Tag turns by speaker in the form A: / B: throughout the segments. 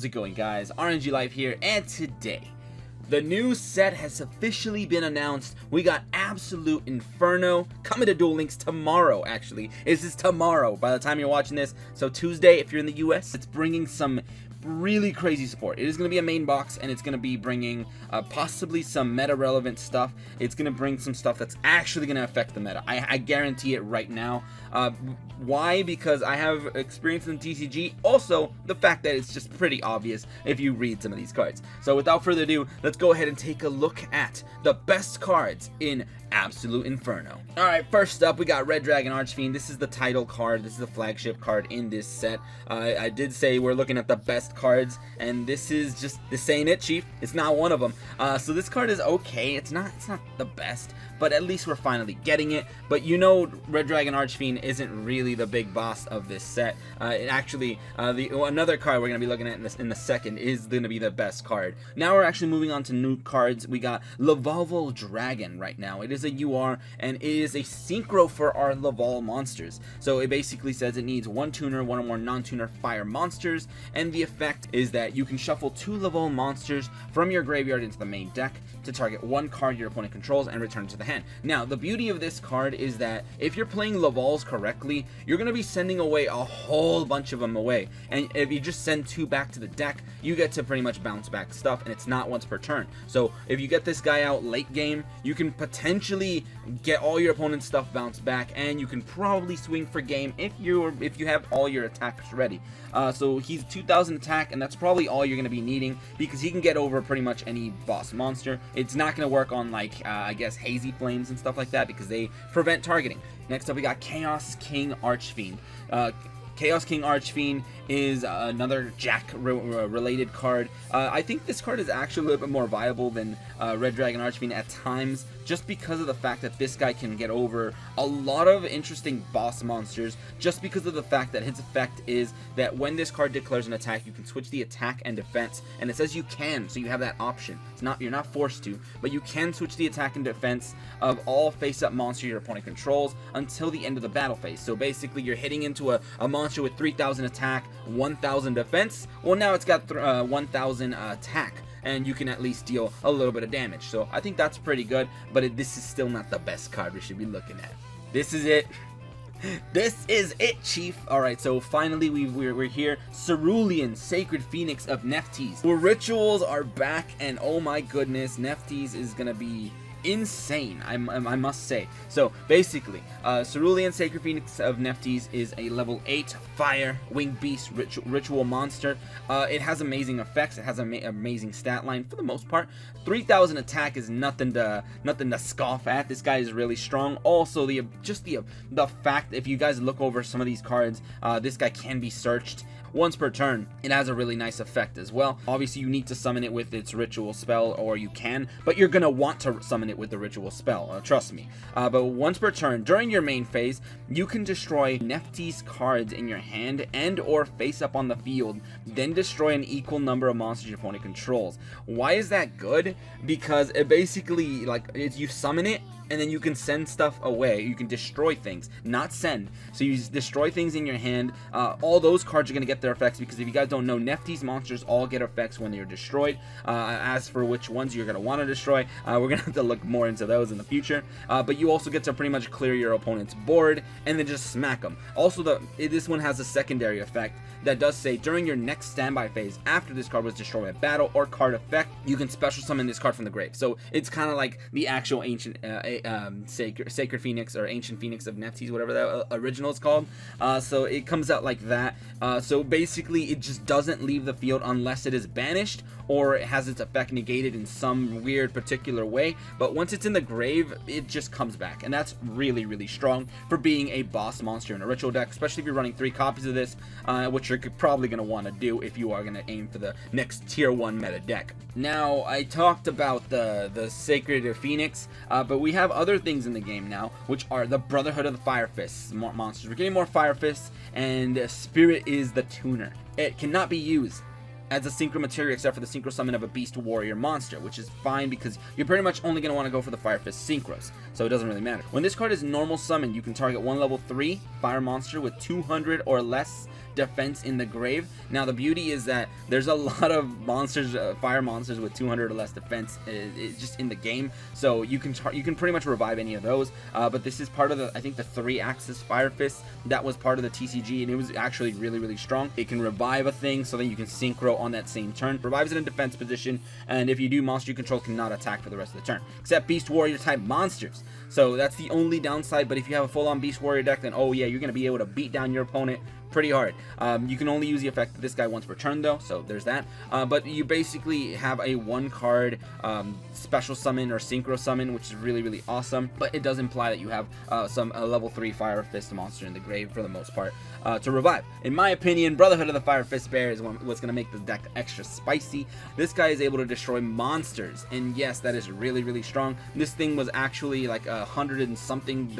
A: How's it going, guys? aRenG Live here, and today the new set has officially been announced. We got Absolute Inferno coming to Duel Links tomorrow. Actually, this is tomorrow by the time you're watching this, so Tuesday if you're in the US. It's bringing some really crazy support. It is going to be a main box, and it's going to be bringing possibly some meta relevant stuff. It's going to bring some stuff that's actually going to affect the meta. I guarantee it right now. Why? Because I have experience in TCG. Also, the fact that it's just pretty obvious if you read some of these cards. So without further ado, let's go ahead and take a look at the best cards in Absolute Inferno. Alright, first up we got Red Dragon Archfiend. This is the title card. This is the flagship card in this set. I did say we're looking at the best cards, and this is just, this ain't it, Chief. It's not one of them. So this card is okay. It's not the best, but at least we're finally getting it. But you know, Red Dragon Archfiend isn't really the big boss of this set. Another card we're going to be looking at in a second is going to be the best card. Now we're actually moving on to new cards. We got Laval Dragon right now. It is a UR, and it is a synchro for our Laval monsters. So it basically says it needs one tuner, one or more non-tuner fire monsters, and the effect is that you can shuffle 2 Laval monsters from your graveyard into the main deck to target one card your opponent controls and return it to the hand. Now, the beauty of this card is that if you're playing Lavals correctly, you're going to be sending away a whole bunch of them away, and if you just send 2 back to the deck, you get to pretty much bounce back stuff, and it's not once per turn. So if you get this guy out late game, you can potentially get all your opponent's stuff bounced back, and you can probably swing for game if you have all your attacks ready. So he's 2000 attack, and that's probably all you're going to be needing, because he can get over pretty much any boss monster. It's not going to work on, like, I guess Hazy Flames and stuff like that, because they prevent targeting. Next up we got Chaos King Archfiend. Chaos King Archfiend is another Jack related card. I think this card is actually a little bit more viable than Red Dragon Archfiend at times, just because of the fact that this guy can get over a lot of interesting boss monsters, just because of the fact that his effect is that when this card declares an attack, you can switch the attack and defense, and it says you can, so you have that option. You're not forced to, but you can switch the attack and defense of all face-up monsters your opponent controls until the end of the battle phase. So basically you're hitting into a monster with 3000 attack, 1000 defense. Well, now it's got 1000 attack, and you can at least deal a little bit of damage. So I think that's pretty good, but this is still not the best card we should be looking at. This is it. This is it, Chief. Alright, so finally we're here. Cerulean, Sacred Phoenix of Neph. The rituals are back, and oh my goodness, Neph is gonna be insane, I must say. So basically, Cerulean Sacred Phoenix of Neph is a level 8 fire winged beast ritual monster. It has amazing effects. It has an amazing stat line for the most part. 3000 attack is nothing to scoff at. This guy is really strong. Also, the fact, if you guys look over some of these cards, this guy can be searched once per turn. It has a really nice effect as well. Obviously, you need to summon it with its ritual spell, or you can, but you're gonna want to summon it with the ritual spell, trust me. But once per turn, during your main phase, you can destroy Neph's cards in your hand and or face up on the field, then destroy an equal number of monsters your opponent controls. Why is that good? Because it basically, you summon it, and then you can send stuff away. You can destroy things, not send. So you destroy things in your hand. All those cards are going to get their effects, because if you guys don't know, Neph's monsters all get effects when they're destroyed. As for which ones you're going to want to destroy, we're going to have to look more into those in the future. But you also get to pretty much clear your opponent's board and then just smack them. Also, this one has a secondary effect that does say during your next standby phase after this card was destroyed by battle or card effect, you can special summon this card from the grave. So it's kind of like the actual ancient Sacred Phoenix or Ancient Phoenix of Neph, whatever the original is called. So it comes out like that. So basically it just doesn't leave the field unless it is banished or it has its effect negated in some weird particular way. But once it's in the grave, it just comes back, and that's really, really strong for being a boss monster in a ritual deck, especially if you're running 3 copies of this, which you're probably going to want to do if you are going to aim for the next tier 1 meta deck. Now, I talked about the Sacred Phoenix, but we have other things in the game now, which are the Brotherhood of the Fire Fists monsters. We're getting more Fire Fists, and Spirit is the tuner. It cannot be used as a synchro material except for the synchro summon of a beast warrior monster, which is fine because you're pretty much only going to want to go for the Fire Fist synchros, so it doesn't really matter. When this card is normal summoned, you can target one level 3 fire monster with 200 or less defense in the grave. Now the beauty is that there's a lot of monsters, fire monsters with 200 or less defense just in the game, so you can pretty much revive any of those. But this is part of the, I think, the 3-axis fire fist that was part of the TCG, and it was actually really strong. It can revive a thing so that you can synchro on that same turn. Revives it in defense position, and if you do, monster you control cannot attack for the rest of the turn, except Beast Warrior type monsters. So that's the only downside. But if you have a full-on Beast Warrior deck, then oh yeah, you're gonna be able to beat down your opponent pretty hard. You can only use the effect of this guy once per turn though, so there's that. But you basically have a 1-card special summon or synchro summon, which is really awesome. But it does imply that you have a level 3 Fire Fist monster in the grave for the most part to revive. In my opinion, Brotherhood of the Fire Fist Bear is what's going to make the deck extra spicy. This guy is able to destroy monsters, and yes, that is really strong. This thing was actually like $100 and something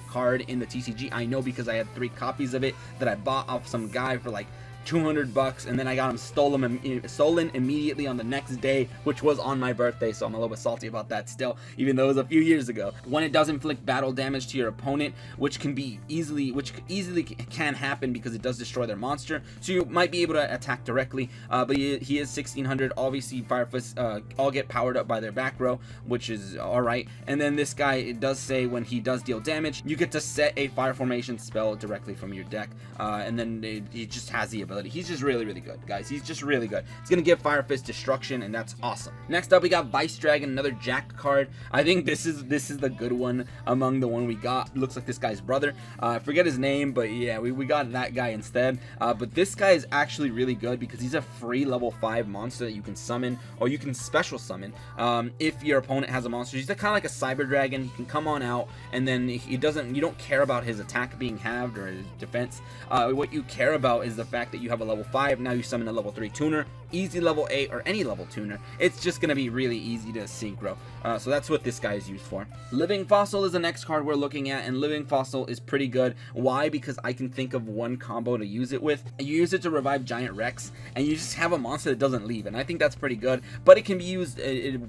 A: card in the TCG. I know because I had 3 copies of it that I bought off some guy for like $200, and then I got him stolen immediately on the next day, which was on my birthday, so I'm a little bit salty about that still, even though it was a few years ago. When it does inflict battle damage to your opponent, which easily can happen because it does destroy their monster, so you might be able to attack directly. But he is 1600. Obviously, Fire Fists all get powered up by their back row, which is alright. And then this guy, it does say when he does deal damage, you get to set a fire formation spell directly from your deck, and then he just has the ability. He's just really good, guys. He's just really good. It's gonna give Fire Fist destruction, and that's awesome. Next up, we got Vice Dragon, another Jack card. I think this is the good one among the one we got. Looks like this guy's brother. I forget his name, but yeah, we got that guy instead. But this guy is actually really good because he's a free level 5 monster that you can summon, or you can special summon if your opponent has a monster. He's kind of like a Cyber Dragon. He can come on out, and then you don't care about his attack being halved or his defense. What you care about is the fact that you have a level 5, now you summon a level 3 tuner, easy level 8 or any level tuner. It's just gonna be really easy to synchro. So that's what this guy is used for. Living Fossil is the next card we're looking at, and Living Fossil is pretty good. Why? Because I can think of one combo to use it with. You use it to revive Giant Rex, and you just have a monster that doesn't leave, and I think that's pretty good. But it can be used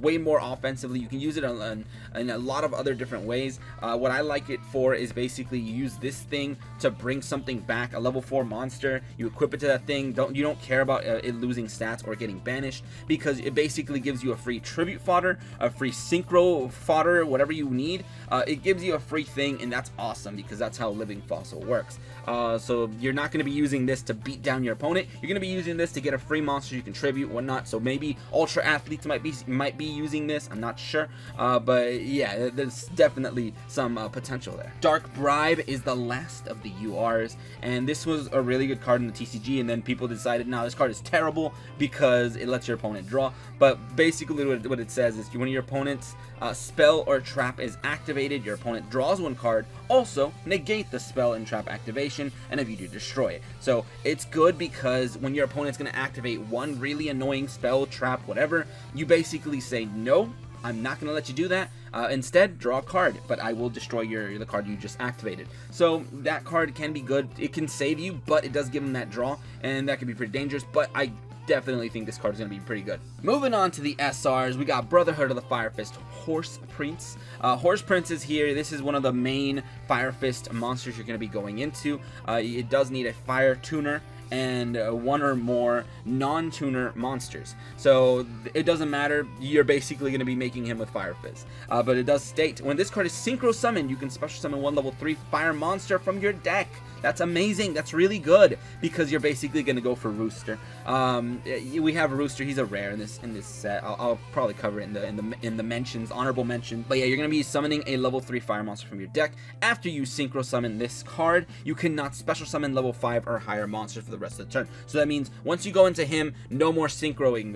A: way more offensively. You can use it in a lot of other different ways. What I like it for is basically you use this thing to bring something back, a level 4 monster. You equip it to that thing. You don't care about it losing stats or getting banished, because it basically gives you a free tribute fodder, a free synchro fodder, whatever you need. It gives you a free thing, and that's awesome because that's how Living Fossil works. So you're not going to be using this to beat down your opponent. You're going to be using this to get a free monster you can tribute, whatnot. So maybe Ultra Athletes might be using this. I'm not sure, but yeah, there's definitely some potential there. Dark Bribe is the last of the URs, and this was a really good card in the TCG, and then people decided, no, this card is terrible because it lets your opponent draw. But basically what it says is when your opponent's spell or trap is activated, your opponent draws 1 card. Also, negate the spell and trap activation, and if you do, destroy it. So it's good because when your opponent's going to activate one really annoying spell, trap, whatever, you basically say, no, I'm not going to let you do that. Instead, draw a card, but I will destroy the card you just activated. So that card can be good. It can save you, but it does give them that draw, and that can be pretty dangerous. But I definitely think this card is going to be pretty good. Moving on to the SRs, we got Brotherhood of the Fire Fist Horse Prince. Horse Prince is here. This is one of the main Fire Fist monsters you're going to be going into. It does need a fire tuner and 1 or more non-tuner monsters. So it doesn't matter, you're basically going to be making him with Fire Fist. But it does state, when this card is synchro summoned, you can special summon 1 level 3 fire monster from your deck. That's amazing. That's really good because you're basically going to go for Rooster. We have Rooster. He's a rare in this set. I'll probably cover it in the mentions, honorable mention. But yeah, you're going to be summoning a level 3 fire monster from your deck. After you synchro summon this card, you cannot special summon level 5 or higher monsters for the rest of the turn. So that means once you go into him, no more synchroing,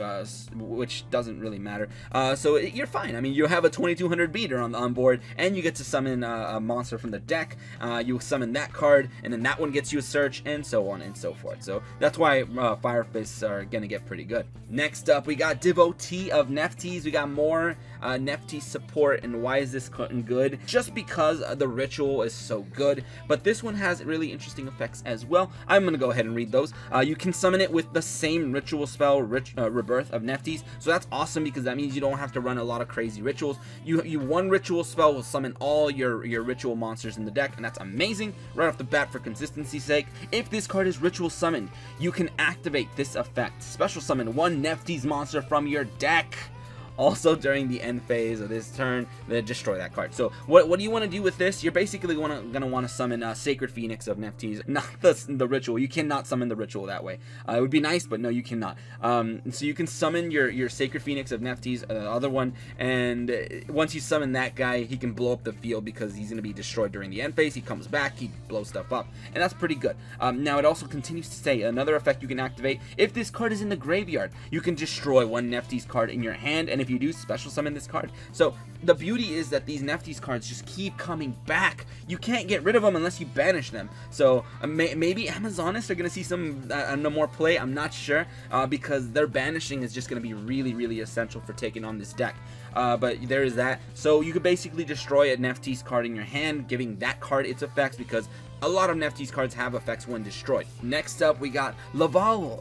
A: which doesn't really matter. So you're fine. I mean, you have a 2200 beater on board, and you get to summon a monster from the deck. You summon that card, and then that one gets you a search, and so on and so forth. So that's why Fire Fists are gonna get pretty good. Next up, we got Devotee of Neph. We got more Neph support, and why is this good? Just because the ritual is so good, but this one has really interesting effects as well. I'm gonna go ahead and read those. You can summon it with the same ritual spell, Rebirth of Neph, so that's awesome because that means you don't have to run a lot of crazy rituals. You one ritual spell will summon all your ritual monsters in the deck, and that's amazing right off the bat for consistency's sake. If this card is ritual summoned, you can activate this effect. Special summon one Neph monster from your deck. Also during the end phase of this turn, then destroy that card. So what do you want to do with this? You're basically gonna want to summon Sacred Phoenix of Neph, not the ritual. You cannot summon the ritual that way. It would be nice, but no, you cannot. So you can summon your Sacred Phoenix of Neph, the other one, and once you summon that guy, he can blow up the field because he's gonna be destroyed during the end phase. He comes back, he blows stuff up, and that's pretty good. Now it also continues to say another effect you can activate. If this card is in the graveyard, you can destroy one Neph card in your hand, and if you do, special summon this card. So the beauty is that these Neph cards just keep coming back. You can't get rid of them unless you banish them. So maybe Amazonists are going to see some no more play. I'm not sure because their banishing is just going to be really essential for taking on this deck. But there is that. So you could basically destroy a Neph card in your hand, giving that card its effects, because a lot of Neph cards have effects when destroyed. Next up, we got Laval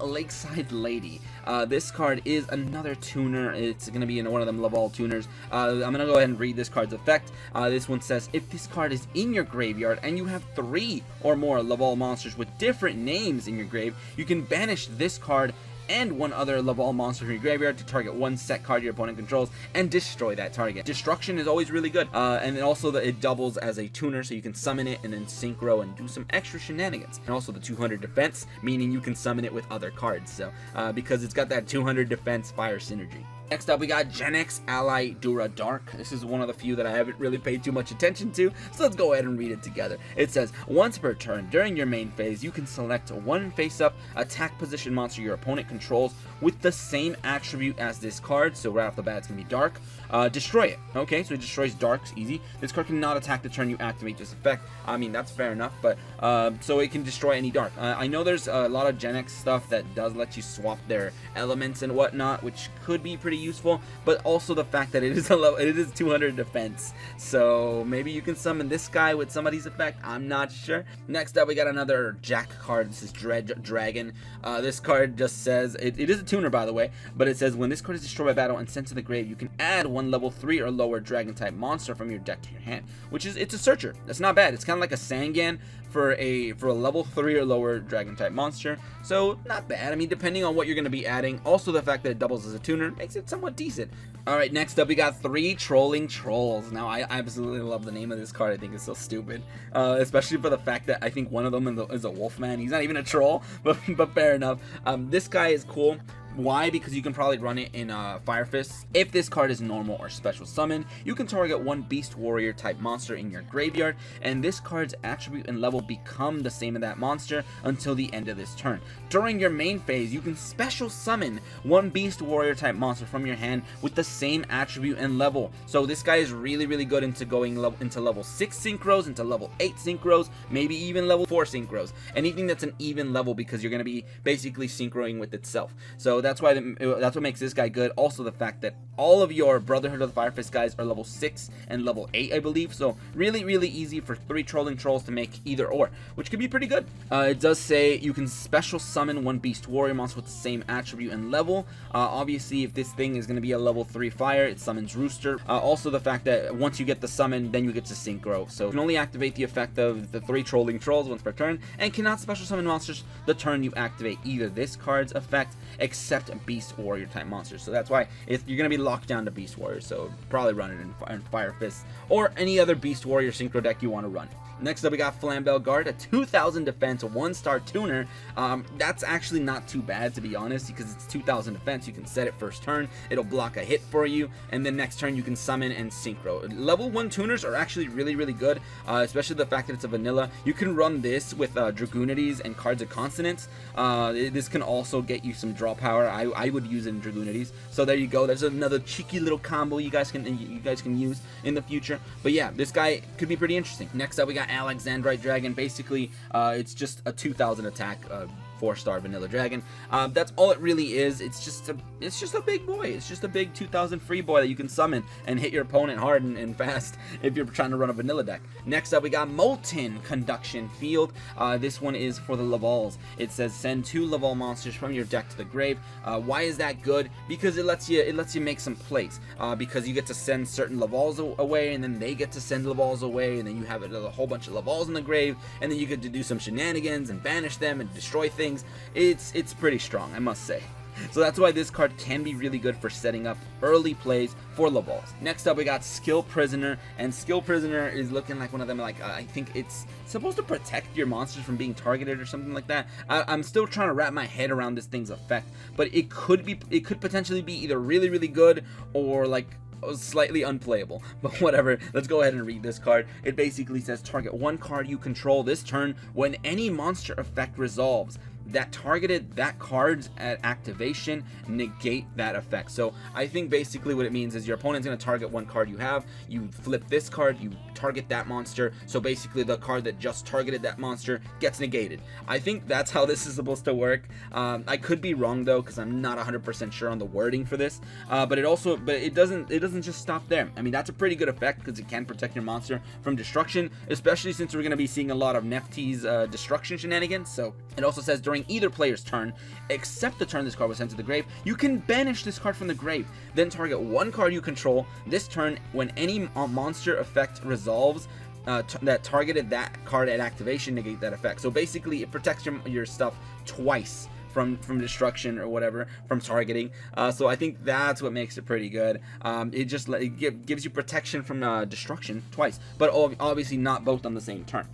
A: Lakeside Lady. This card is another tuner. It's going to be in one of them Laval tuners. I'm going to go ahead and read this card's effect. This one says, if this card is in your graveyard and you have 3 or more Laval monsters with different names in your grave, you can banish this card and one other Laval monster from your graveyard to target one set card your opponent controls and destroy that target. Destruction is always really good, and then also it doubles as a tuner, so you can summon it and then synchro and do some extra shenanigans. And also the 200 defense, meaning you can summon it with other cards, so because it's got that 200 defense fire synergy. Next up, we got Gen X Ally Dura Dark. This is one of the few that I haven't really paid too much attention to, so let's go ahead and read it together. It says, once per turn during your main phase, you can select one face-up attack position monster your opponent controls with the same attribute as this card, so right off the bat it's going to be Dark. Destroy it. Okay, so it destroys Darks, easy. This card cannot attack the turn you activate this effect. I mean, that's fair enough, but so it can destroy any Dark. I know there's a lot of Gen X stuff that does let you swap their elements and whatnot, which could be pretty useful, but also the fact that it is 200 defense, so maybe you can summon this guy with somebody's effect. I'm not sure. Next up, we got another Jack card. This is Dragon. This card just says, it is a tuner by the way, but it says when this card is destroyed by battle and sent to the grave, you can add one level 3 or lower dragon type monster from your deck to your hand, which is, it's a searcher. That's not bad. It's kind of like a Sangan for a level 3 or lower dragon type monster, so not bad. I mean, depending on what you're going to be adding, also the fact that it doubles as a tuner makes it somewhat decent. Alright, next up we got 3 Trolling Trolls. Now I absolutely love the name of this card. I think it's so stupid, especially for the fact that I think one of them is a Wolfman. He's not even a troll, but fair enough. This guy is cool. Why? Because you can probably run it in Fire Fist. If this card is normal or special summon, you can target one Beast Warrior type monster in your graveyard, and this card's attribute and level become the same as that monster until the end of this turn. During your main phase, you can special summon one Beast Warrior type monster from your hand with the same attribute and level. So this guy is really good into going into level 6 synchros, into level 8 synchros, maybe even level 4 synchros. Anything that's an even level, because you're going to be basically synchroing with itself. So that's what makes this guy good. Also the fact that all of your Brotherhood of the Fire Fist guys are level 6 and level 8, I believe. So really easy for 3 Trolling Trolls to make either or, which could be pretty good. It does say you can special summon one Beast Warrior monster with the same attribute and level. Obviously, if this thing is going to be a level 3 fire, it summons Rooster. Also the fact that once you get the summon, then you get to synchro. So you can only activate the effect of the 3 Trolling Trolls once per turn, and cannot special summon monsters the turn you activate either this card's effect, except Beast Warrior type monsters. So that's why you're going to be locked down to Beast Warrior, so probably run it in Fire Fist or any other Beast Warrior synchro deck you want to run. Next up, we got Fischl Guard, a 2000 defense, 1-star tuner. That's actually not too bad, to be honest, because it's 2000 defense. You can set it first turn, it'll block a hit for you, and then next turn you can summon and synchro. Level 1 tuners are actually really good, especially the fact that it's a vanilla. You can run this with Dragoonides and Cards of Consonance. This can also get you some draw power. I would use it in Dragoonides. So there you go. There's another cheeky little combo you guys can use in the future. But yeah, this guy could be pretty interesting. Next up, we got Alexandrite Dragon. Basically, it's just a 2000 attack 4-star vanilla dragon. That's all it really is. It's just a big boy. It's just a big 2000 free boy that you can summon and hit your opponent hard and fast if you're trying to run a vanilla deck. Next up, we got Molten Conduction field. This one is for the Lavals. It says send 2 Laval monsters from your deck to the grave. Why is that good? Because it lets you make some plays. Because you get to send certain Lavals away, and then they get to send Lavals away, and then you have a whole bunch of Lavals in the grave, and then you get to do some shenanigans and banish them and destroy things. It's pretty strong, I must say. So that's why this card can be really good for setting up early plays for Lavals. Next up, we got Skill Prisoner, and Skill Prisoner is looking like one of them, like, I think it's supposed to protect your monsters from being targeted or something like that. I'm still trying to wrap my head around this thing's effect, but it could potentially be either really, really good or like slightly unplayable, but whatever. Let's go ahead and read this card. It basically says target 1 card you control this turn when any monster effect resolves that targeted that card's at activation, negate that effect. So I think basically what it means is your opponent's going to target 1 card you have, you flip this card, you target that monster, so basically the card that just targeted that monster gets negated. I think that's how this is supposed to work. I could be wrong though, because I'm not 100% sure on the wording for this, but it doesn't just stop there. I mean, that's a pretty good effect because it can protect your monster from destruction, especially since we're going to be seeing a lot of Neph's destruction shenanigans. So it also says during either player's turn, except the turn this card was sent to the grave, you can banish this card from the grave, then target 1 card you control this turn when any monster effect resolves that targeted that card at activation, negate that effect. So basically it protects your stuff twice from destruction or whatever, from targeting. So I think that's what makes it pretty good. It gives you protection from destruction twice, but obviously not both on the same turn.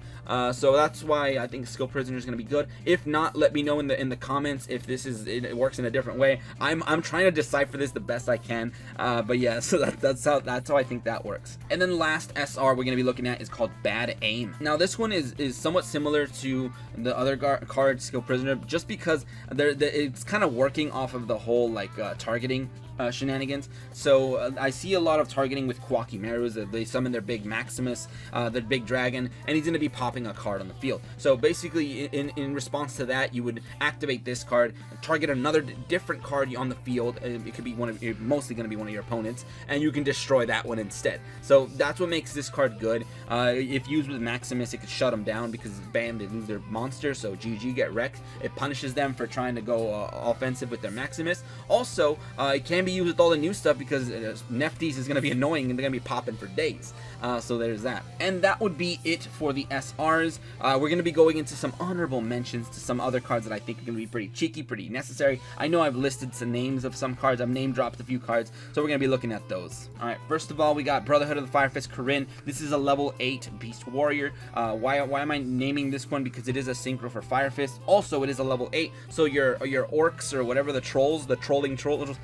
A: So that's why I think Skill Prisoner is going to be good. If not, let me know in the comments if it works in a different way. I'm trying to decipher this the best I can. But yeah, so that's how I think that works. And then last SR we're going to be looking at is called Bad Aim. Now this one is somewhat similar to the other card Skill Prisoner, just because it's kind of working off of the whole like targeting shenanigans. So I see a lot of targeting with Quakimerus. They summon their big Maximus, their big dragon, and he's going to be popping a card on the field. So basically in response to that, you would activate this card, target another different card on the field. It could be mostly going to be one of your opponents, and you can destroy that one instead. So that's what makes this card good. If used with Maximus, it could shut them down because bam, they lose their monster, so GG, get wrecked. It punishes them for trying to go offensive with their Maximus. Also, it can be used with all the new stuff because Neph is going to be annoying and they're going to be popping for days. So there's that. And that would be it for the SRs. We're going to be going into some honorable mentions to some other cards that I think are going to be pretty cheeky, pretty necessary. I know I've listed some names of some cards. I've name dropped a few cards, so we're going to be looking at those. Alright, first of all, we got Brotherhood of the Fire Fist Corrine. This is a level 8 Beast Warrior. Why am I naming this one? Because it is a synchro for Fire Fist. Also, it is a level 8, so your orcs or whatever, the trolls, the trolling trolls,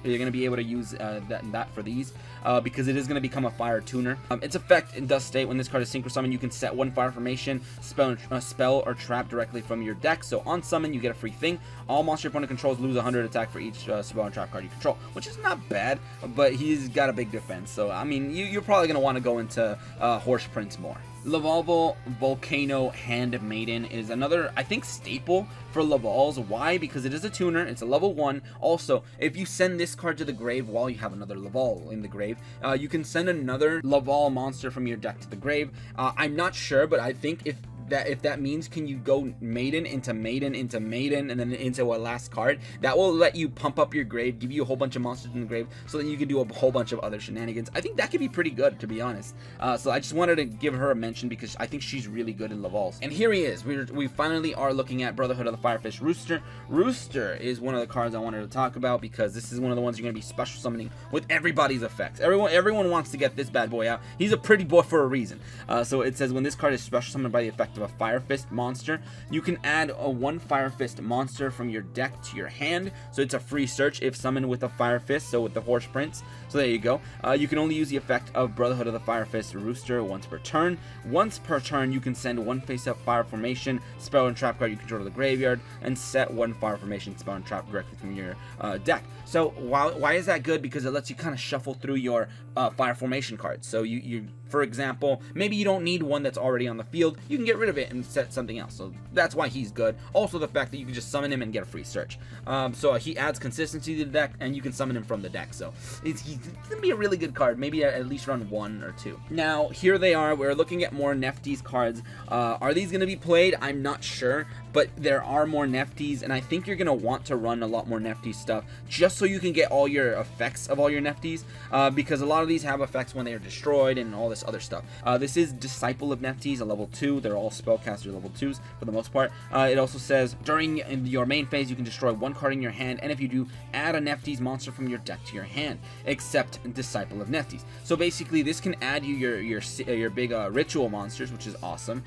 A: you're going to be able to use that for these, because it is going to become a fire tuner. Its effect, it does state when this card is synchro summon, you can set 1 fire formation, spell or trap directly from your deck. So on summon, you get a free thing. All monster opponent controls lose 100 attack for each spell and trap card you control, which is not bad, but he's got a big defense. So I mean, you're probably going to want to go into Horse Prince more. Laval Volcano Handmaiden is another, I think, staple for Lavals. Why? Because it is a tuner, it's a level 1. Also, if you send this card to the grave while you have another Laval in the grave, you can send another Laval monster from your deck to the grave. I'm not sure, but I think if that means can you go maiden into maiden into maiden and then into a last card, that will let you pump up your grave, give you a whole bunch of monsters in the grave, so that you can do a whole bunch of other shenanigans. I think that could be pretty good, to be honest. So I just wanted to give her a mention because I think she's really good in Lavals. And here he is. We finally are looking at Brotherhood of the Firefish Rooster. Rooster is one of the cards I wanted to talk about because this is one of the ones you're going to be special summoning with everybody's effects. Everyone wants to get this bad boy out. He's a pretty boy for a reason. So it says when this card is special summoned by the effect of a Fire Fist monster, you can add a 1 Fire Fist monster from your deck to your hand. So it's a free search if summoned with a Fire Fist, so with the Horse Prince. So there you go. You can only use the effect of Brotherhood of the Fire Fist Rooster once per turn. Once per turn, you can send 1 face-up fire formation, spell and trap card you control to the graveyard, and set 1 fire formation, spell and trap directly from your deck. So why is that good? Because it lets you kind of shuffle through your fire formation cards. So you For example, maybe you don't need one that's already on the field. You can get rid of it and set something else. So that's why he's good. Also, the fact that you can just summon him and get a free search. So he adds consistency to the deck, and you can summon him from the deck. So he's gonna be a really good card. Maybe at least run 1 or 2. Now here they are. We're looking at more Nephthys cards. Are these gonna be played? I'm not sure, but there are more Nephthys, and I think you're gonna want to run a lot more Nephthys stuff just so you can get all your effects of all your Nephthys, because a lot of these have effects when they are destroyed and all this other stuff. This is Disciple of Nephthys, a level 2. They're all spellcaster level 2s for the most part. It also says during your main phase you can destroy 1 card in your hand, and if you do, add a Nephthys monster from your deck to your hand, except Disciple of Nephthys. So basically this can add you your big ritual monsters, which is awesome.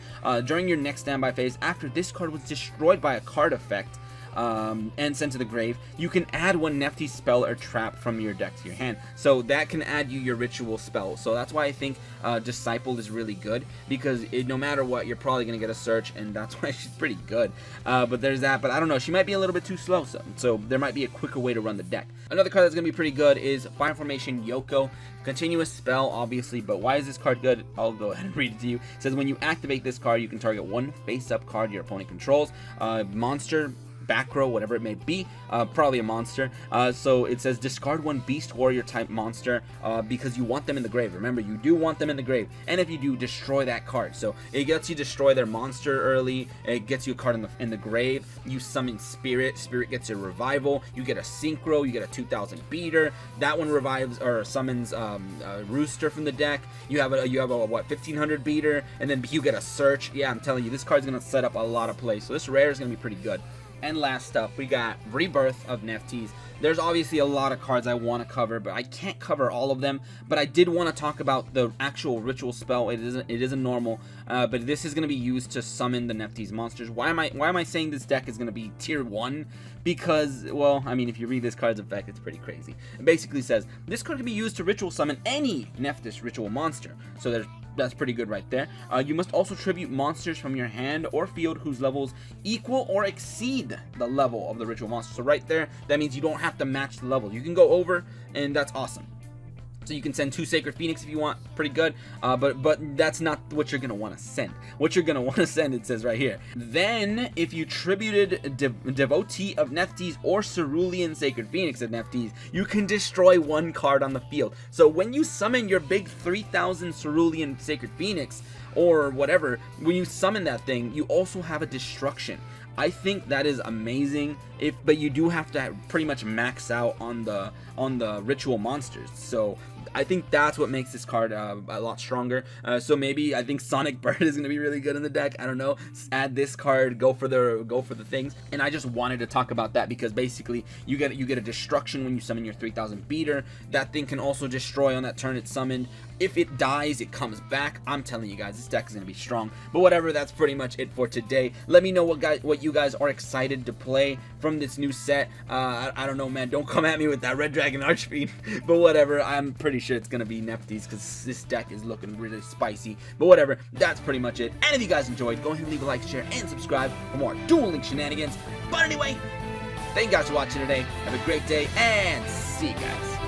A: During your next standby phase, after this card was destroyed by a card effect and sent to the grave, you can add 1 Nephthys spell or trap from your deck to your hand. So that can add you your ritual spell. So that's why I think Disciple is really good, because no matter what, you're probably going to get a search, and that's why she's pretty good. But there's that, but I don't know, she might be a little bit too slow, so there might be a quicker way to run the deck. Another card that's going to be pretty good is Fire Formation YuGiOh. Continuous spell, obviously, but why is this card good? I'll go ahead and read it to you. It says when you activate this card, you can target 1 face-up card your opponent controls, monster, back row, whatever it may be, probably a monster. So it says discard 1 beast warrior type monster because you want them in the grave. Remember, you do want them in the grave, and if you do, destroy that card. So it gets you destroy their monster early. It gets you a card in the grave. You summon Spirit gets a revival. You get a synchro. You get a 2000 beater. That one revives or summons Rooster from the deck. You have a what, 1500 beater, and then you get a search. Yeah, I'm telling you, this card's gonna set up a lot of plays. So this rare is gonna be pretty good. And last up, we got Rebirth of Nephthys. There's obviously a lot of cards I want to cover, but I can't cover all of them. But I did want to talk about the actual ritual spell. It isn't normal, but this is going to be used to summon the Nephthys monsters. Why am I saying this deck is going to be tier 1? Because, well, I mean, if you read this card's effect, it's pretty crazy. It basically says this card can be used to ritual summon any Nephthys ritual monster. So that's pretty good right there. You must also tribute monsters from your hand or field whose levels equal or exceed the level of the ritual monster. So right there, that means you don't have to match the level. You can go over, and that's awesome. So you can send 2 Sacred Phoenix if you want, pretty good, but that's not what you're going to want to send. What you're going to want to send, it says right here. Then, if you tributed Devotee of Nephthys or Cerulean Sacred Phoenix of Nephthys, you can destroy 1 card on the field. So when you summon your big 3000 Cerulean Sacred Phoenix, or whatever, when you summon that thing, you also have a destruction. I think that is amazing, but you do have to pretty much max out on the ritual monsters. So I think that's what makes this card a lot stronger. So maybe I think Sonic Bird is going to be really good in the deck. I don't know. Add this card, go for the things. And I just wanted to talk about that because basically you get a destruction when you summon your 3000 beater. That thing can also destroy on that turn it's summoned. If it dies, it comes back. I'm telling you guys, this deck is going to be strong. But whatever, that's pretty much it for today. Let me know what you guys are excited to play from this new set. I don't know, man. Don't come at me with that Red Dragon Archfiend. But whatever, I'm pretty sure it's going to be Nephthys because this deck is looking really spicy. But whatever, that's pretty much it. And if you guys enjoyed, go ahead and leave a like, share, and subscribe for more Duel Link shenanigans. But anyway, thank you guys for watching today. Have a great day, and see you guys.